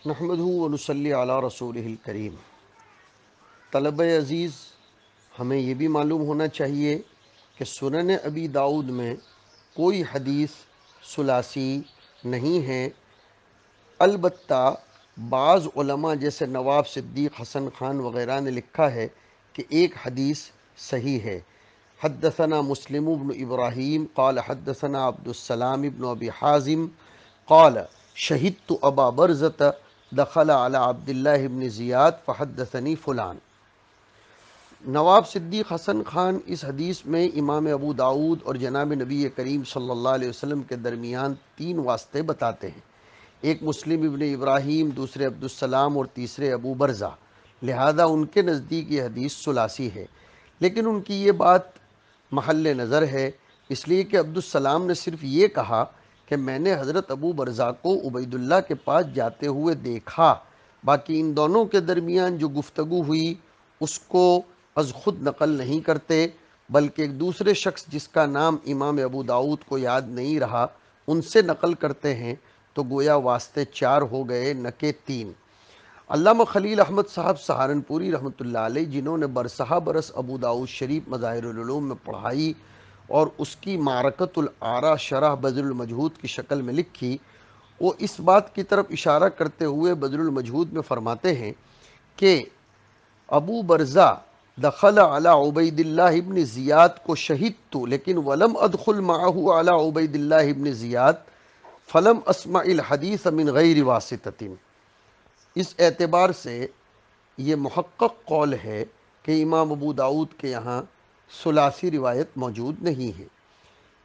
نحمدہ و نصلی علی رسولہ الکریم۔ طلبہ عزیز، ہمیں یہ بھی معلوم ہونا چاہیے کہ سنن ابی داؤد میں کوئی حدیث ثلاثی نہیں ہے، البتہ بعض علماء جیسے نواب صدیق حسن خان وغیرہ نے لکھا ہے کہ ایک حدیث صحیح ہے۔ حدثنا مسلم بن ابراہیم قال حدثنا عبد السلام بن ابی حازم قال شہدت ابا برزۃ دخل علی عبداللہ بن زیاد فحدثنی فلان۔ نواب صدیق حسن خان اس حدیث میں امام ابو داؤد اور جناب نبی کریم صلی اللہ علیہ وسلم کے درمیان تین واسطے بتاتے ہیں، ایک مسلم ابن ابراہیم، دوسرے عبد السلام اور تیسرے ابو برزہ، لہذا ان کے نزدیک یہ حدیث ثلاثی ہے۔ لیکن ان کی یہ بات محل نظر ہے، اس لیے کہ عبد السلام نے صرف یہ کہا کہ میں نے حضرت ابو برزہ کو عبید اللہ کے پاس جاتے ہوئے دیکھا، باقی ان دونوں کے درمیان جو گفتگو ہوئی اس کو از خود نقل نہیں کرتے، بلکہ ایک دوسرے شخص جس کا نام امام ابو داؤد کو یاد نہیں رہا ان سے نقل کرتے ہیں، تو گویا واسطے چار ہو گئے نہ کہ تین۔ علامہ خلیل احمد صاحب سہارنپوری رحمۃ اللہ علیہ، جنہوں نے برسہ برس ابو داؤد شریف مظاہر العلوم میں پڑھائی اور اس کی معرکۃ الآراء شرح بذل المجہود کی شکل میں لکھی، وہ اس بات کی طرف اشارہ کرتے ہوئے بذل المجہود میں فرماتے ہیں کہ ابو برزہ دخل علی عبید اللہ ابن زیاد کو شہدت لیکن ولم ادخل معہ علی عبید اللہ ابن زیاد فلم اسمع الحدیث من غیر واسطۃ۔ اس اعتبار سے یہ محقق قول ہے کہ امام ابو داؤد کے یہاں ثلاثی روایت موجود نہیں ہے۔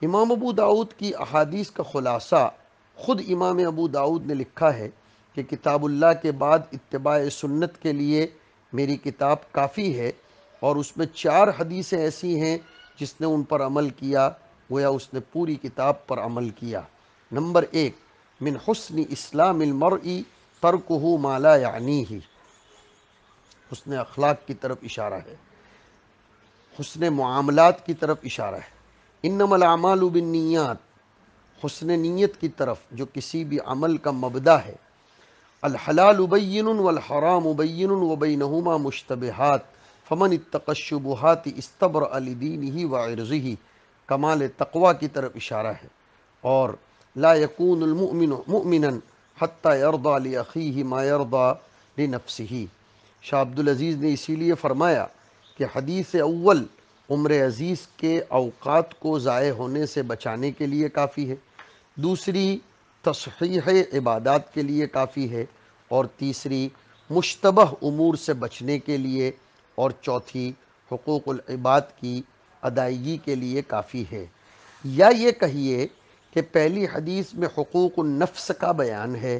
امام ابو داؤد کی احادیث کا خلاصہ خود امام ابو داؤد نے لکھا ہے کہ کتاب اللہ کے بعد اتباع سنت کے لیے میری کتاب کافی ہے، اور اس میں چار حدیثیں ایسی ہیں جس نے ان پر عمل کیا، گویا اس نے پوری کتاب پر عمل کیا۔ نمبر ایک، من حسن اسلام المرء ترکہ ما لا یعنیہ، حسن اخلاق کی طرف اشارہ ہے، حسن معاملات کی طرف اشارہ ہے۔ انما الاعمال بالنیات، حسن نیت کی طرف جو کسی بھی عمل کا مبدا ہے۔ الحلال بین والحرام بین وبینہما مشتبہات فمن اتقى الشبہات استبرأ لدینہ وعرضہ، کمال تقوی کی طرف اشارہ ہے۔ اور لا یکون المؤمن مؤمنا حتی یرضى لأخیہ ما یرضى لنفسہ، شاہ عبدالعزیز نے اسی لیے فرمایا کہ حدیث اول عمر عزیز کے اوقات کو ضائع ہونے سے بچانے کے لیے کافی ہے، دوسری تصحیح عبادات کے لیے کافی ہے، اور تیسری مشتبہ امور سے بچنے کے لیے، اور چوتھی حقوق العباد کی ادائیگی کے لیے کافی ہے۔ یا یہ کہیے کہ پہلی حدیث میں حقوق النفس کا بیان ہے،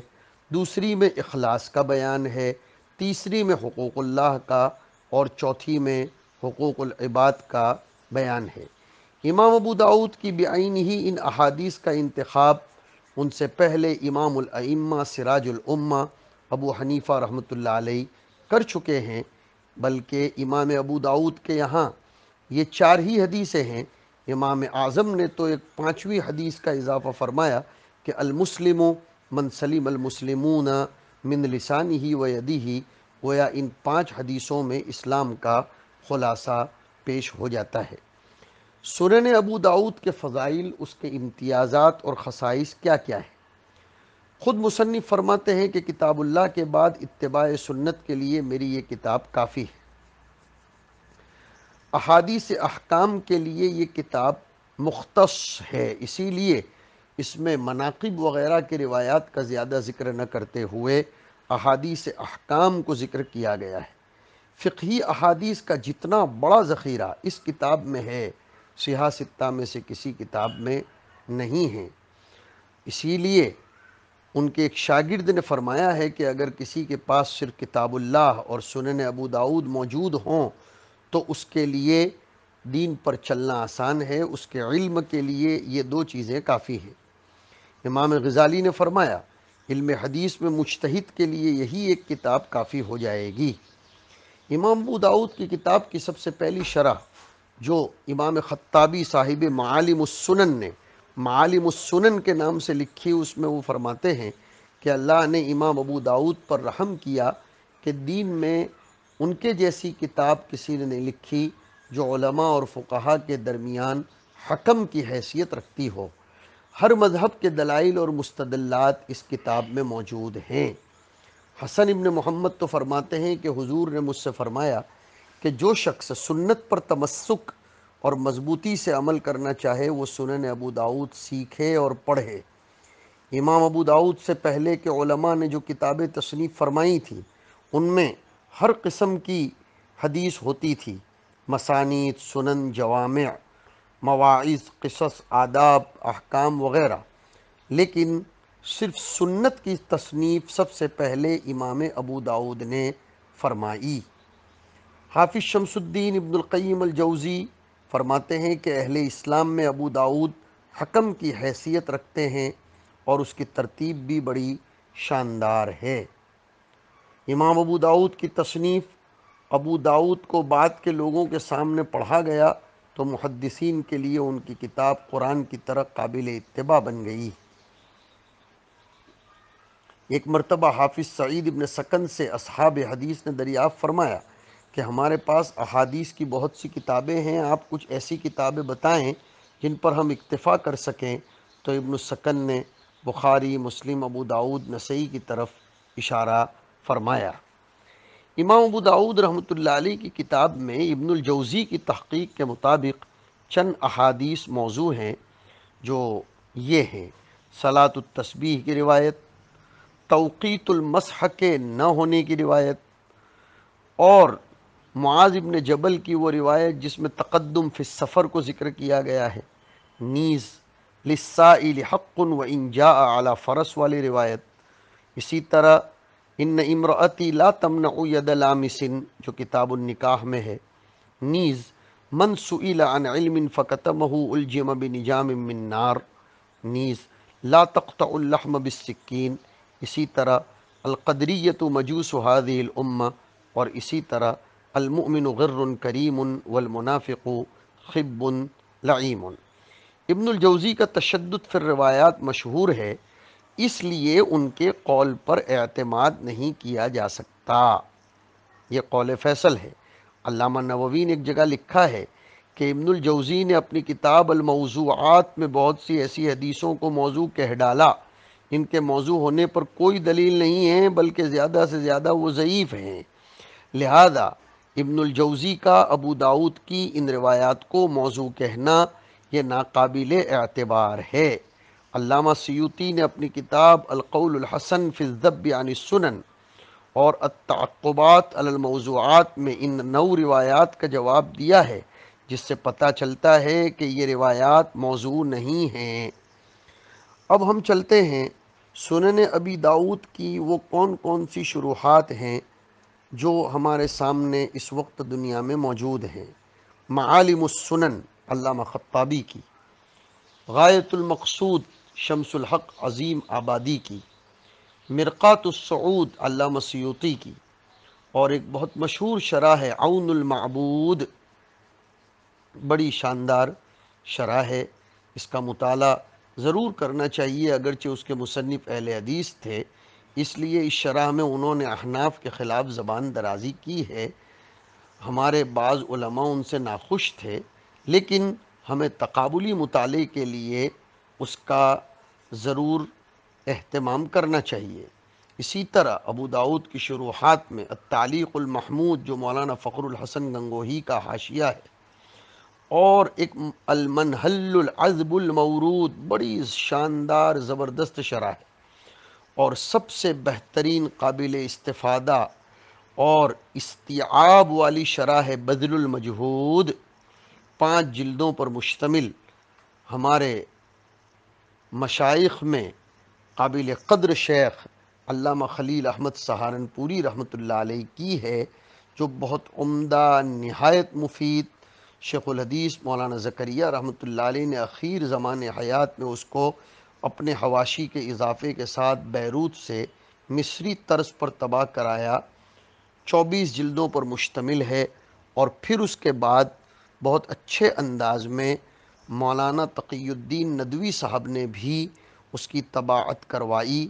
دوسری میں اخلاص کا بیان ہے، تیسری میں حقوق اللہ کا، اور چوتھی میں حقوق العباد کا بیان ہے۔ امام ابو داؤد کی بعینہ ہی ان احادیث کا انتخاب ان سے پہلے امام الائمہ سراج الامہ ابو حنیفہ رحمۃ اللہ علیہ کر چکے ہیں، بلکہ امام ابو داؤد کے یہاں یہ چار ہی حدیثیں ہیں۔ امام اعظم نے تو ایک پانچویں حدیث کا اضافہ فرمایا کہ المسلم من سلم المسلمون من لسانہ و یدہ، گویا ان پانچ حدیثوں میں اسلام کا خلاصہ پیش ہو جاتا ہے۔ سنن ابو داؤد کے فضائل، اس کے امتیازات اور خصائص کیا کیا ہیں؟ خود مصنف فرماتے ہیں کہ کتاب اللہ کے بعد اتباع سنت کے لیے میری یہ کتاب کافی ہے۔ احادیث احکام کے لیے یہ کتاب مختص ہے، اسی لیے اس میں مناقب وغیرہ کے روایات کا زیادہ ذکر نہ کرتے ہوئے احادیث احکام کو ذکر کیا گیا ہے۔ فقہی احادیث کا جتنا بڑا ذخیرہ اس کتاب میں ہے، سیاہ ستہ میں سے کسی کتاب میں نہیں ہے۔ اسی لیے ان کے ایک شاگرد نے فرمایا ہے کہ اگر کسی کے پاس صرف کتاب اللہ اور سنن ابو داؤد موجود ہوں تو اس کے لیے دین پر چلنا آسان ہے، اس کے علم کے لیے یہ دو چیزیں کافی ہیں۔ امام غزالی نے فرمایا علم حدیث میں مجتہد کے لیے یہی ایک کتاب کافی ہو جائے گی۔ امام ابو داؤد کی کتاب کی سب سے پہلی شرح جو امام خطابی صاحب معالم السنن نے معالم السنن کے نام سے لکھی، اس میں وہ فرماتے ہیں کہ اللہ نے امام ابو داؤد پر رحم کیا کہ دین میں ان کے جیسی کتاب کسی نے نہیں لکھی جو علماء اور فقہا کے درمیان حکم کی حیثیت رکھتی ہو۔ ہر مذہب کے دلائل اور مستدلات اس کتاب میں موجود ہیں۔ حسن ابن محمد تو فرماتے ہیں کہ حضور نے مجھ سے فرمایا کہ جو شخص سنت پر تمسک اور مضبوطی سے عمل کرنا چاہے وہ سنن ابو داؤد سیکھے اور پڑھے۔ امام ابو داؤد سے پہلے کے علماء نے جو کتابیں تصنیف فرمائی تھیں ان میں ہر قسم کی حدیث ہوتی تھی، مسانید، سنن، جوامع، مواعظ، قصص، آداب، احکام وغیرہ، لیکن صرف سنت کی تصنیف سب سے پہلے امام ابو داؤد نے فرمائی۔ حافظ شمس الدین ابن القیم الجوزی فرماتے ہیں کہ اہل اسلام میں ابو داؤد حکم کی حیثیت رکھتے ہیں اور اس کی ترتیب بھی بڑی شاندار ہے۔ امام ابو داؤد کی تصنیف ابو داؤد کو بعد کے لوگوں کے سامنے پڑھا گیا تو محدثین کے لیے ان کی کتاب قرآن کی طرح قابل اتباع بن گئی۔ ایک مرتبہ حافظ سعید ابن سکن سے اصحاب حدیث نے دریافت فرمایا کہ ہمارے پاس احادیث کی بہت سی کتابیں ہیں، آپ کچھ ایسی کتابیں بتائیں جن پر ہم اکتفا کر سکیں۔ تو ابن سکن نے بخاری، مسلم، ابو داؤد، نسائی کی طرف اشارہ فرمایا۔ امام ابو داؤد رحمۃ اللہ علیہ کی کتاب میں ابن الجوزی کی تحقیق کے مطابق چند احادیث موضوع ہیں جو یہ ہیں: صلاۃ التسبیح کی روایت، توقیت المسح کے نہ ہونے کی روایت، اور معاذ ابن جبل کی وہ روایت جس میں تقدم فی السفر کو ذکر کیا گیا ہے، نیز للسائل حق وان جاء علی فرس والی روایت، اسی طرح ان امرأتی لا تمنع ید لامس جو کتاب النکاح میں ہے، نیز من سئل عن علم فکتمہ الجم بنجام من نار، نیز لا تقطع اللحم بالسکین، اسی طرح القدریۃ مجوس هذه الامہ، اور اسی طرح المؤمن غر کریم والمنافق خب لعیم۔ ابن الجوزی کا تشدد فی الروایات مشہور ہے، اس لیے ان کے قول پر اعتماد نہیں کیا جا سکتا، یہ قول فیصل ہے۔ علامہ نووی نے ایک جگہ لکھا ہے کہ ابن الجوزی نے اپنی کتاب الموضوعات میں بہت سی ایسی حدیثوں کو موضوع کہہ ڈالا ان کے موضوع ہونے پر کوئی دلیل نہیں ہے، بلکہ زیادہ سے زیادہ وہ ضعیف ہیں، لہذا ابن الجوزی کا ابو داؤد کی ان روایات کو موضوع کہنا یہ ناقابل اعتبار ہے۔ علامہ سیوطی نے اپنی کتاب القول الحسن فی الذب عن السنن اور التعقبات علی الموضوعات میں ان 9 روایات کا جواب دیا ہے، جس سے پتہ چلتا ہے کہ یہ روایات موضوع نہیں ہیں۔ اب ہم چلتے ہیں سنن ابی داؤد کی وہ کون کون سی شروحات ہیں جو ہمارے سامنے اس وقت دنیا میں موجود ہیں۔ معالم السنن علامہ خطابی کی، غایۃ المقصود شمس الحق عظیم آبادی کی، مرقات الصعود علامہ سیوطی کی، اور ایک بہت مشہور شرح ہے عون المعبود، بڑی شاندار شرح ہے، اس کا مطالعہ ضرور کرنا چاہیے، اگرچہ اس کے مصنف اہل حدیث تھے، اس لیے اس شرح میں انہوں نے احناف کے خلاف زبان درازی کی ہے، ہمارے بعض علماء ان سے ناخوش تھے، لیکن ہمیں تقابلی مطالعے کے لیے اس کا ضرور اہتمام کرنا چاہیے۔ اسی طرح ابو داؤد کی شروحات میں التعلیق المحمود جو مولانا فخر الحسن گنگوہی کا حاشیہ ہے، اور ایک المنحل العذب المورود، بڑی شاندار زبردست شرح ہے، اور سب سے بہترین قابل استفادہ اور استیعاب والی شرح ہے بذل المجہود، 5 جلدوں پر مشتمل، ہمارے مشائخ میں قابل قدر شیخ علامہ خلیل احمد سہارنپوری رحمۃ اللہ علیہ کی ہے، جو بہت عمدہ، نہایت مفید۔ شیخ الحدیث مولانا زکریہ رحمۃ اللہ علیہ نے اخیر زمان حیات میں اس کو اپنے حواشی کے اضافے کے ساتھ بیروت سے مصری طرز پر طبع کرایا، 24 جلدوں پر مشتمل ہے، اور پھر اس کے بعد بہت اچھے انداز میں مولانا تقی الدین ندوی صاحب نے بھی اس کی طباعت کروائی،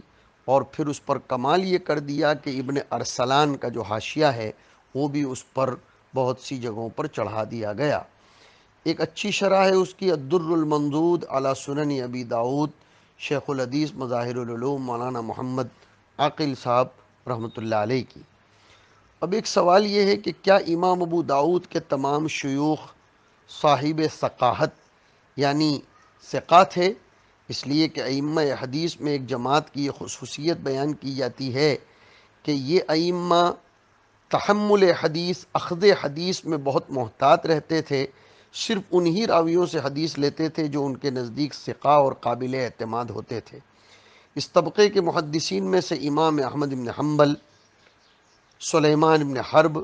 اور پھر اس پر کمال یہ کر دیا کہ ابن ارسلان کا جو حاشیہ ہے وہ بھی اس پر بہت سی جگہوں پر چڑھا دیا گیا۔ ایک اچھی شرح ہے اس کی الدر المنضود علی سنن ابی داود، شیخ الحدیث مظاہر العلوم مولانا محمد عاقل صاحب رحمۃ اللہ علیہ کی۔ اب ایک سوال یہ ہے کہ کیا امام ابو داود کے تمام شیوخ صاحب ثقاہت یعنی ثقات ہے؟ اس لیے کہ ائمہ حدیث میں ایک جماعت کی یہ خصوصیت بیان کی جاتی ہے کہ یہ ائمہ تحمل حدیث، اخذ حدیث میں بہت محتاط رہتے تھے، صرف انہی راویوں سے حدیث لیتے تھے جو ان کے نزدیک ثقہ اور قابل اعتماد ہوتے تھے۔ اس طبقے کے محدثین میں سے امام احمد بن حنبل، سلیمان بن حرب،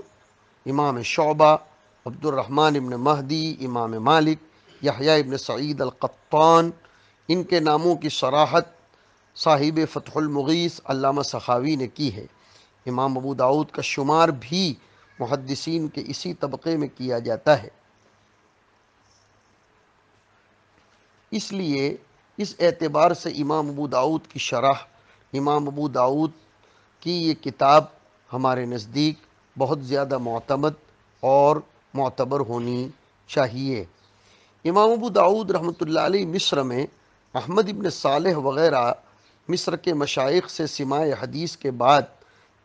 امام شعبہ، عبد الرحمن بن مہدی، امام مالک، یحییٰ ابن سعید القطان، ان کے ناموں کی صراحت صاحب فتح المغیث علامہ سخاوی نے کی ہے۔ امام ابو داود کا شمار بھی محدثین کے اسی طبقے میں کیا جاتا ہے۔ اس لیے اس اعتبار سے امام ابو داود کی شرح، امام ابو داود کی یہ کتاب ہمارے نزدیک بہت زیادہ معتمد اور معتبر ہونی چاہیے۔ امام ابو داود رحمۃ اللہ علیہ مصر میں احمد ابن صالح وغیرہ مصر کے مشائخ سے سماع حدیث کے بعد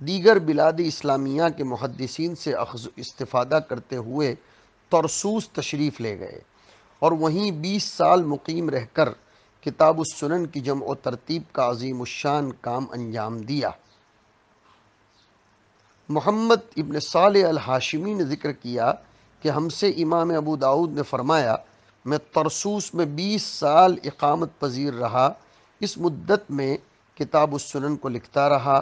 دیگر بلاد اسلامیہ کے محدثین سے اخذ استفادہ کرتے ہوئے طرسوس تشریف لے گئے اور وہیں 20 سال مقیم رہ کر کتاب السنن کی جمع و ترتیب کا عظیم الشان کام انجام دیا۔ محمد ابن صالح الہاشمی نے ذکر کیا کہ ہم سے امام ابو داود نے فرمایا، میں طرسوس میں 20 سال اقامت پذیر رہا، اس مدت میں کتاب السنن کو لکھتا رہا،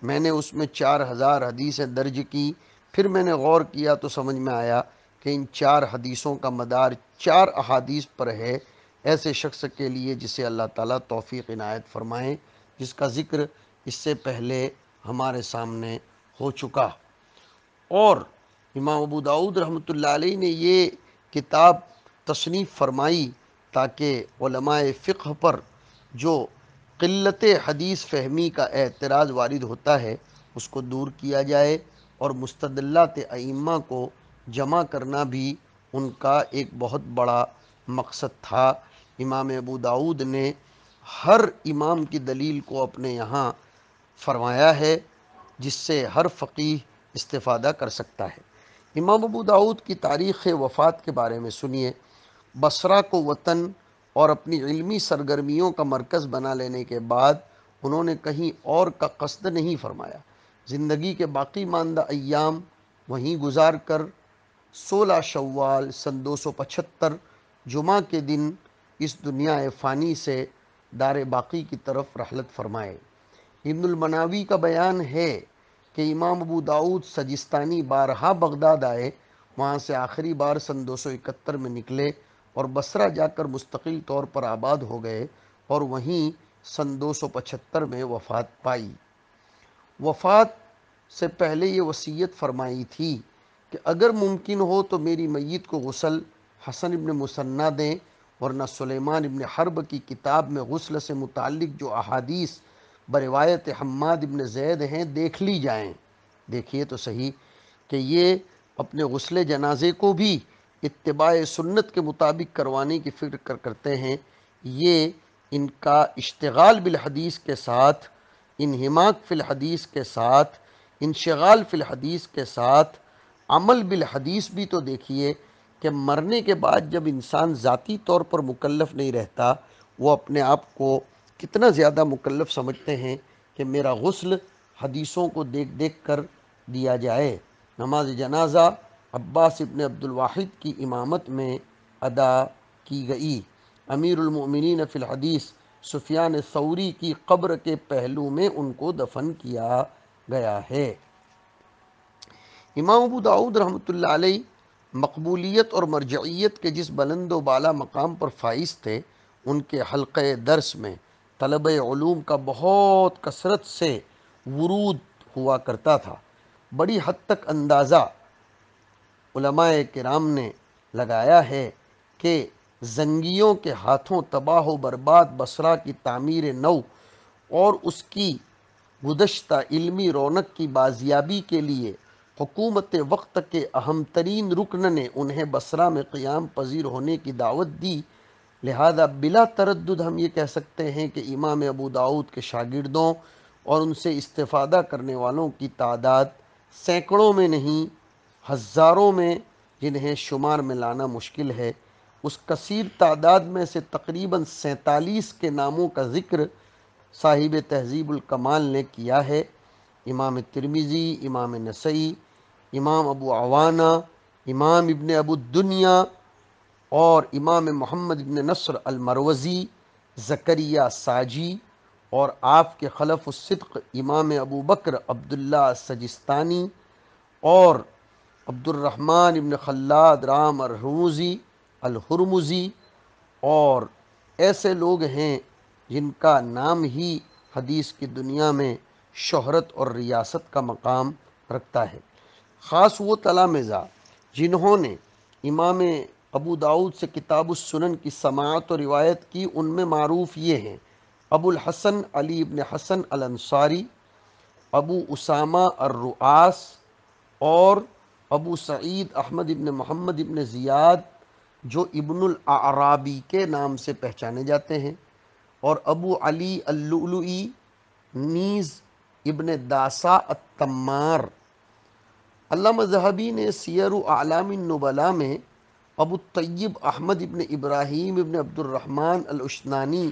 میں نے اس میں 4000 حدیثیں درج کی، پھر میں نے غور کیا تو سمجھ میں آیا کہ ان 4 حدیثوں کا مدار 4 احادیث پر ہے، ایسے شخص کے لیے جسے اللہ تعالیٰ توفیق عنایت فرمائیں، جس کا ذکر اس سے پہلے ہمارے سامنے ہو چکا۔ اور امام ابو داود رحمۃ اللہ علیہ نے یہ کتاب تصنیف فرمائی تاکہ علماء فقہ پر جو قلت حدیث فہمی کا اعتراض وارد ہوتا ہے اس کو دور کیا جائے، اور مستدلات ائمہ کو جمع کرنا بھی ان کا ایک بہت بڑا مقصد تھا۔ امام ابو داود نے ہر امام کی دلیل کو اپنے یہاں فرمایا ہے جس سے ہر فقیہ استفادہ کر سکتا ہے۔ امام ابو داود کی تاریخ وفات کے بارے میں سنیے۔ بصرہ کو وطن اور اپنی علمی سرگرمیوں کا مرکز بنا لینے کے بعد انہوں نے کہیں اور کا قصد نہیں فرمایا۔ زندگی کے باقی ماندہ ایام وہیں گزار کر 16 شوال سن 275 جمعہ کے دن اس دنیا فانی سے دار باقی کی طرف رحلت فرمائے۔ ابن المناوی کا بیان ہے کہ امام ابو داود سجستانی بارہا بغداد آئے، وہاں سے آخری بار سن 271 میں نکلے اور بصرہ جا کر مستقل طور پر آباد ہو گئے اور وہیں سن 275 میں وفات پائی۔ وفات سے پہلے یہ وصیت فرمائی تھی کہ اگر ممکن ہو تو میری میت کو غسل حسن ابن مثنیٰ دیں، ورنہ سلیمان ابن حرب کی کتاب میں غسل سے متعلق جو احادیث بروایت حماد ابن زید ہیں دیکھ لی جائیں۔ دیکھیے تو صحیح کہ یہ اپنے غسل جنازے کو بھی اتباع سنت کے مطابق کروانے کی فکر کرتے ہیں۔ یہ ان کا اشتغال بالحدیث کے ساتھ، انہماک فی الحدیث کے ساتھ، انشغال فی الحدیث کے ساتھ عمل بالحدیث بھی تو دیکھیے کہ مرنے کے بعد جب انسان ذاتی طور پر مکلف نہیں رہتا، وہ اپنے آپ کو کتنا زیادہ مکلف سمجھتے ہیں کہ میرا غسل حدیثوں کو دیکھ دیکھ کر دیا جائے۔ نماز جنازہ عباس ابن عبد الواحد کی امامت میں ادا کی گئی۔ امیر المؤمنین فی الحدیث سفیان ثوری کی قبر کے پہلو میں ان کو دفن کیا گیا ہے۔ امام ابو داود رحمۃ اللہ علیہ مقبولیت اور مرجعیت کے جس بلند و بالا مقام پر فائز تھے، ان کے حلقہ درس میں طلبہ علوم کا بہت کثرت سے ورود ہوا کرتا تھا۔ بڑی حد تک اندازہ علماء کرام نے لگایا ہے کہ زنگیوں کے ہاتھوں تباہ و برباد بصرہ کی تعمیر نو اور اس کی گزشتہ علمی رونق کی بازیابی کے لیے حکومت وقت کے اہم ترین رکن نے انہیں بصرہ میں قیام پذیر ہونے کی دعوت دی، لہذا بلا تردد ہم یہ کہہ سکتے ہیں کہ امام ابو داؤد کے شاگردوں اور ان سے استفادہ کرنے والوں کی تعداد سینکڑوں میں نہیں ہزاروں میں، جنہیں شمار میں لانا مشکل ہے۔ اس کثیر تعداد میں سے تقریباً 47 کے ناموں کا ذکر صاحب تہذیب الکمال نے کیا ہے۔ امام ترمذی، امام نسائی، امام ابو عوانہ، امام ابن ابو الدنیا اور امام محمد ابن نصر المروزی، زکریا ساجی اور آپ کے خلف الصدق امام ابو بکر عبداللہ سجستانی اور عبد الرحمن ابن خلاد رام الہرمزی اور ایسے لوگ ہیں جن کا نام ہی حدیث کی دنیا میں شہرت اور ریاست کا مقام رکھتا ہے۔ خاص وہ تلامذہ جنہوں نے امام ابو داؤد سے کتاب السنن کی سماعت و روایت کی، ان میں معروف یہ ہیں: ابو الحسن علی ابن حسن الانصاری، ابو اسامہ الرؤاس اور ابو سعید احمد ابن محمد ابن زیاد جو ابن الاعرابی کے نام سے پہچانے جاتے ہیں، اور ابو علی اللؤلؤی نیز ابن داسا التمار۔ علامہ ذہبی نے سیر اعلام النبلاء میں ابو الطیب احمد ابن ابراہیم ابن عبد الرحمن الاشنانی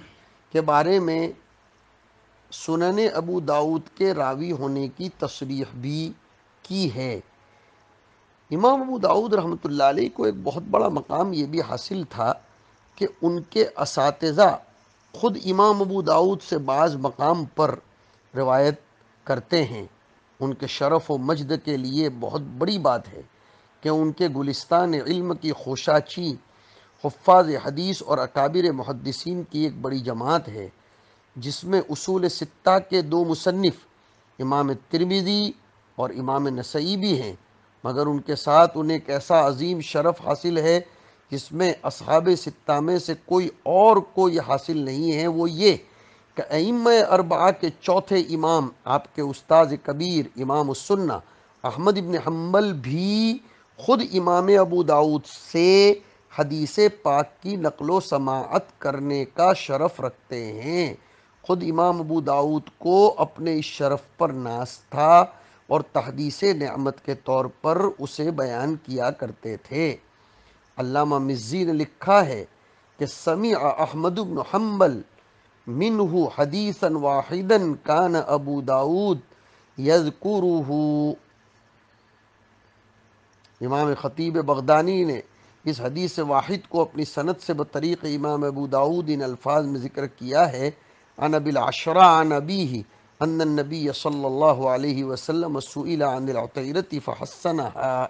کے بارے میں سنن ابو داؤد کے راوی ہونے کی تصریح بھی کی ہے۔ امام ابو داؤد رحمۃ اللہ علیہ کو ایک بہت بڑا مقام یہ بھی حاصل تھا کہ ان کے اساتذہ خود امام ابو داؤد سے بعض مقام پر روایت کرتے ہیں۔ ان کے شرف و مجد کے لیے بہت بڑی بات ہے کہ ان کے گلستان علم کی خوشاچی حفاظ حدیث اور اکابر محدثین کی ایک بڑی جماعت ہے، جس میں اصول ستہ کے دو مصنف امام ترمذی اور امام نسائی بھی ہیں، مگر ان کے ساتھ انہیں ایک ایسا عظیم شرف حاصل ہے جس میں اصحاب ستہ میں سے کوئی حاصل نہیں ہے، وہ یہ کہ ائمہ اربعہ کے چوتھے امام آپ کے استاذ کبیر امام السنہ احمد ابن حنبل بھی خود امام ابو داؤد سے حدیث پاک کی نقل و سماعت کرنے کا شرف رکھتے ہیں۔ خود امام ابو داؤد کو اپنے اس شرف پر ناز تھا اور تحدیث نعمت کے طور پر اسے بیان کیا کرتے تھے۔ علامہ مزی نے لکھا ہے کہ سمع احمد بن حنبل منہ حدیثا واحدا کان ابو داؤد یذکرہ۔ امام خطیب بغدادی نے اس حدیث واحد کو اپنی سند سے بطریق امام ابو داؤد ان الفاظ میں ذکر کیا ہے: عن ابی العشرہ عن ابیہ ان النبی صلی اللہ علیہ وسلم سئل عن العطیرۃ فحسنها۔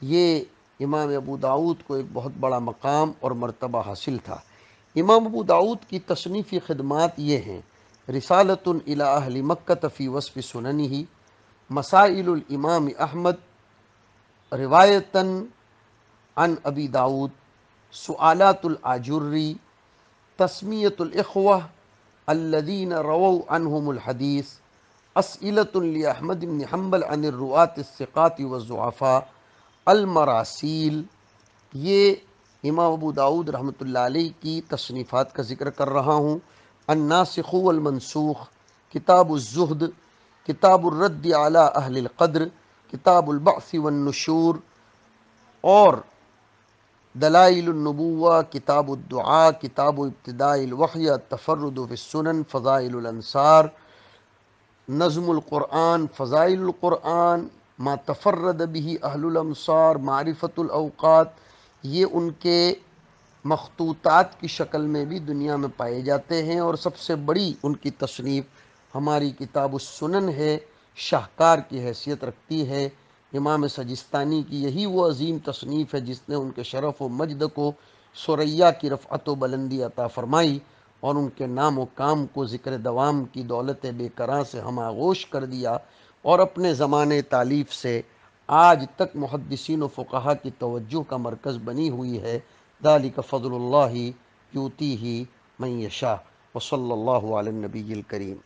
یہ امام ابو داؤد کو ایک بہت بڑا مقام اور مرتبہ حاصل تھا۔ امام ابو داؤد کی تصنیفی خدمات یہ ہیں: رسالۃ الی اہل مکہ فی وصف سننہ، مسائل الامام احمد، روایتاً عن ابی داؤد، سؤالات الآجری، تسمیۃ الاخوہ الذین رووا عنہم الحدیث، اسئلۃ لاحمد بن حنبل عن الرواة الثقات والضعفاء، المراسیل۔ یہ امام ابو داؤد رحمۃ اللہ علیہ کی تصنیفات کا ذکر کر رہا ہوں۔ الناسخ والمنسوخ، کتاب الزہد، کتاب الرد علی اہل القدر، کتاب البعث والنشور اور دلائل النبوہ، کتاب الدعاء، کتاب ابتداء الوحی، التفرد فی السنن، فضائل الانصار، نظم القرآن، فضائل القرآن، ما تفرد به اہل الامصار، معرفت الاوقات۔ یہ ان کے مخطوطات کی شکل میں بھی دنیا میں پائے جاتے ہیں، اور سب سے بڑی ان کی تصنیف ہماری کتاب السنن ہے، شاہکار کی حیثیت رکھتی ہے۔ امام سجستانی کی یہی وہ عظیم تصنیف ہے جس نے ان کے شرف و مجد کو ثریا کی رفعت و بلندی عطا فرمائی اور ان کے نام و کام کو ذکر دوام کی دولت بے کراں سے ہم آغوش کر دیا، اور اپنے زمانے تالیف سے آج تک محدثین و فقہا کی توجہ کا مرکز بنی ہوئی ہے۔ ذالک فضل اللہ یؤتیہ من یشاء، وصلی اللہ علی النبی الکریم۔